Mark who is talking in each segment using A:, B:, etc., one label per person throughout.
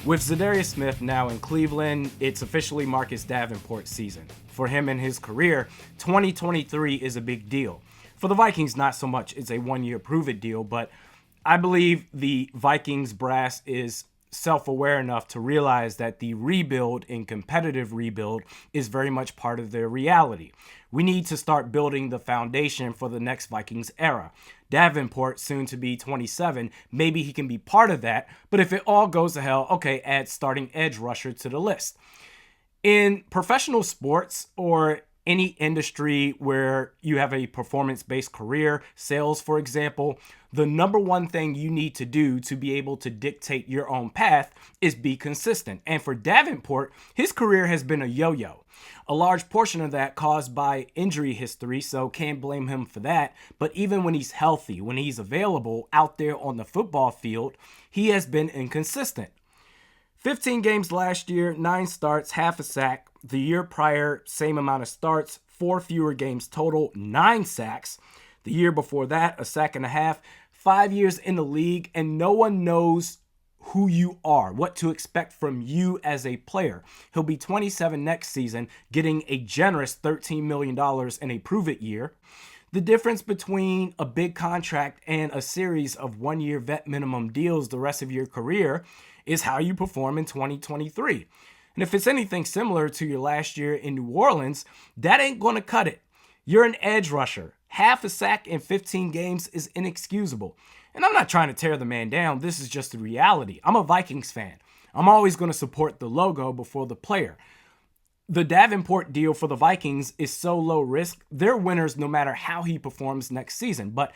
A: With Za'Darius Smith now in Cleveland, it's officially Marcus Davenport season. For him and his career, 2023 is a big deal. For the Vikings, not so much. It's a one-year prove-it deal, but I believe the Vikings brass is self-aware enough to realize that the rebuild and competitive rebuild is very much part of their reality. We need to start building the foundation for the next Vikings era. Davenport, soon to be 27, maybe he can be part of that, but if it all goes to hell, okay, add starting edge rusher to the list. In professional sports or any industry where you have a performance-based career, sales, for example, the number one thing you need to do to be able to dictate your own path is be consistent. And for Davenport, his career has been a yo-yo. A large portion of that caused by injury history, so can't blame him for that. But even when he's healthy, when he's available out there on the football field, he has been inconsistent. 15 games last year, 9 starts, half a sack. The year prior, same amount of starts, 4 fewer games total, 9 sacks. The year before that, a sack and a half. 5 years in the league, and no one knows who you are, what to expect from you as a player. He'll be 27 next season, getting a generous $13 million in a prove-it year. The difference between a big contract and a series of one-year vet minimum deals the rest of your career is how you perform in 2023. And if it's anything similar to your last year in New Orleans, that ain't going to cut it. You're an edge rusher. Half a sack in 15 games is inexcusable. And I'm not trying to tear the man down. This is just the reality. I'm a Vikings fan. I'm always going to support the logo before the player. The Davenport deal for the Vikings is so low risk. They're winners no matter how he performs next season. But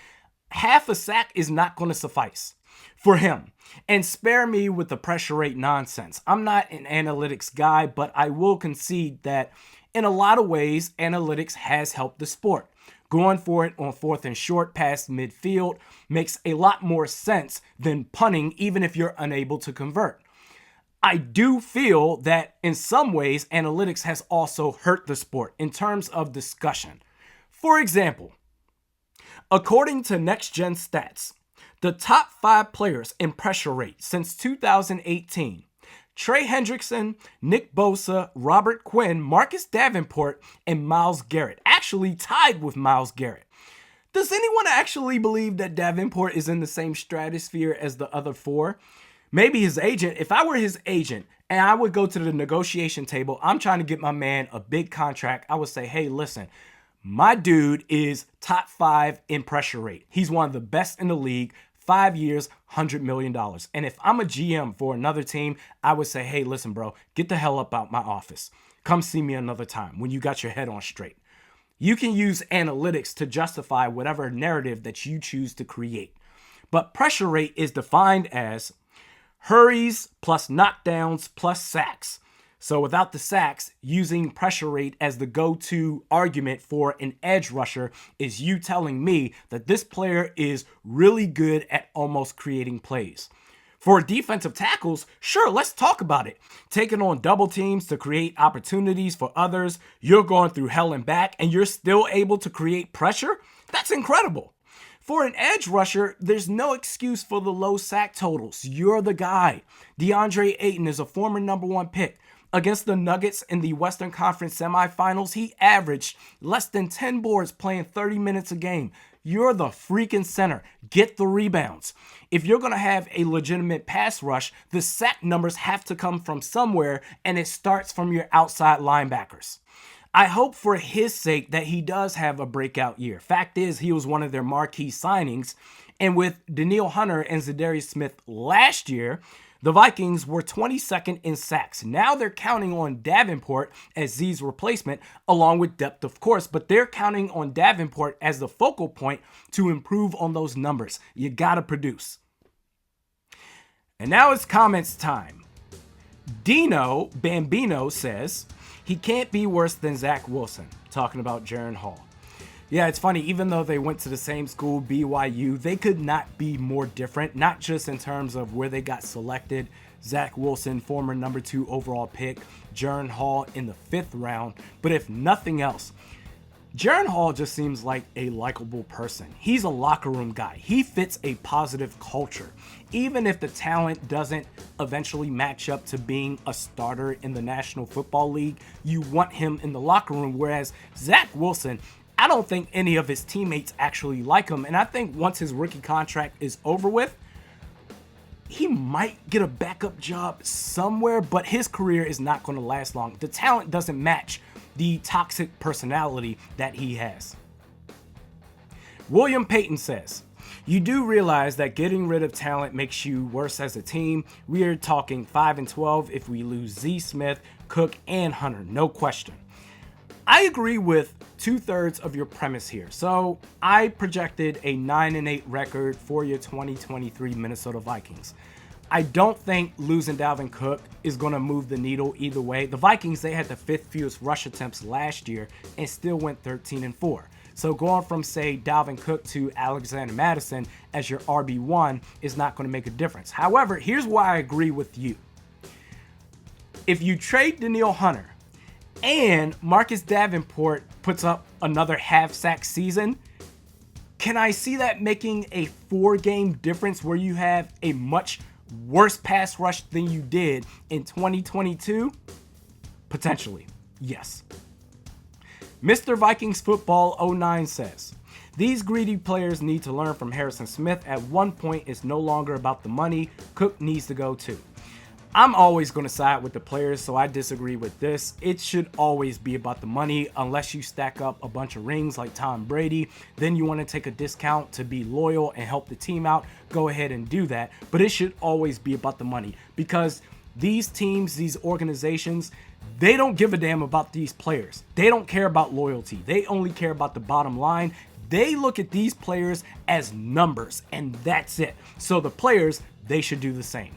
A: half a sack is not going to suffice for him. And spare me with the pressure rate nonsense. I'm not an analytics guy, but I will concede that in a lot of ways, analytics has helped the sport. Going for it on 4th and short past midfield makes a lot more sense than punting, even if you're unable to convert. I do feel that in some ways, analytics has also hurt the sport in terms of discussion. For example, according to Next Gen Stats, the top 5 players in pressure rate since 2018, Trey Hendrickson, Nick Bosa, Robert Quinn, Marcus Davenport, and Myles Garrett, actually tied with Myles Garrett. Does anyone actually believe that Davenport is in the same stratosphere as the other 4? Maybe his agent. If I were his agent and I would go to the negotiation table, I'm trying to get my man a big contract, I would say, hey, listen, my dude is top 5 in pressure rate. He's one of the best in the league. 5 years, $100 million. And if I'm a GM for another team, I would say, hey, listen, bro, get the hell up out my office. Come see me another time when you got your head on straight. You can use analytics to justify whatever narrative that you choose to create. But pressure rate is defined as hurries plus knockdowns plus sacks. So without the sacks, using pressure rate as the go-to argument for an edge rusher is you telling me that this player is really good at almost creating plays. For defensive tackles, sure, let's talk about it. Taking on double teams to create opportunities for others, you're going through hell and back, and you're still able to create pressure? That's incredible. For an edge rusher, there's no excuse for the low sack totals. You're the guy. DeAndre Ayton is a former number 1 pick. Against the Nuggets in the Western Conference semifinals, he averaged less than 10 boards playing 30 minutes a game. You're the freaking center. Get the rebounds. If you're going to have a legitimate pass rush, the sack numbers have to come from somewhere, and it starts from your outside linebackers. I hope for his sake that he does have a breakout year. Fact is, he was one of their marquee signings, and with Danielle Hunter and Za'Darius Smith last year, the Vikings were 22nd in sacks. Now they're counting on Davenport as Z's replacement, along with depth, of course, but they're counting on Davenport as the focal point to improve on those numbers. You gotta produce. And now it's comments time. Dino Bambino says, he can't be worse than Zach Wilson, talking about Jaren Hall. Yeah, it's funny, even though they went to the same school, BYU, they could not be more different, not just in terms of where they got selected. Zach Wilson, former number 2 overall pick, Jaren Hall in the 5th round, but if nothing else, Jaron Hall just seems like a likable person. He's a locker room guy. He fits a positive culture. Even if the talent doesn't eventually match up to being a starter in the National Football League, you want him in the locker room. Whereas Zach Wilson, I don't think any of his teammates actually like him. And I think once his rookie contract is over with, he might get a backup job somewhere, but his career is not going to last long. The talent doesn't match the toxic personality that he has. William Payton says, you do realize that getting rid of talent makes you worse as a team. We are talking 5-12 if we lose Z Smith, Cook, and Hunter, no question. I agree with 2/3 of your premise here. So I projected a 9-8 record for your 2023 Minnesota Vikings. I don't think losing Dalvin Cook is going to move the needle either way. The Vikings, they had the 5th fewest rush attempts last year and still went 13-4. So going from, say, Dalvin Cook to Alexander Mattison as your RB1 is not going to make a difference. However, here's why I agree with you. If you trade Danielle Hunter and Marcus Davenport puts up another half-sack season, can I see that making a 4-game difference where you have a much worse pass rush than you did in 2022? Potentially, yes. Mr. Vikings Football 09 says, these greedy players need to learn from Harrison Smith. At one point, it's no longer about the money. Cook needs to go too. I'm always going to side with the players, so I disagree with this. It should always be about the money unless you stack up a bunch of rings like Tom Brady. Then you want to take a discount to be loyal and help the team out. Go ahead and do that. But it should always be about the money because these teams, these organizations, they don't give a damn about these players. They don't care about loyalty. They only care about the bottom line. They look at these players as numbers, and that's it. So the players, they should do the same.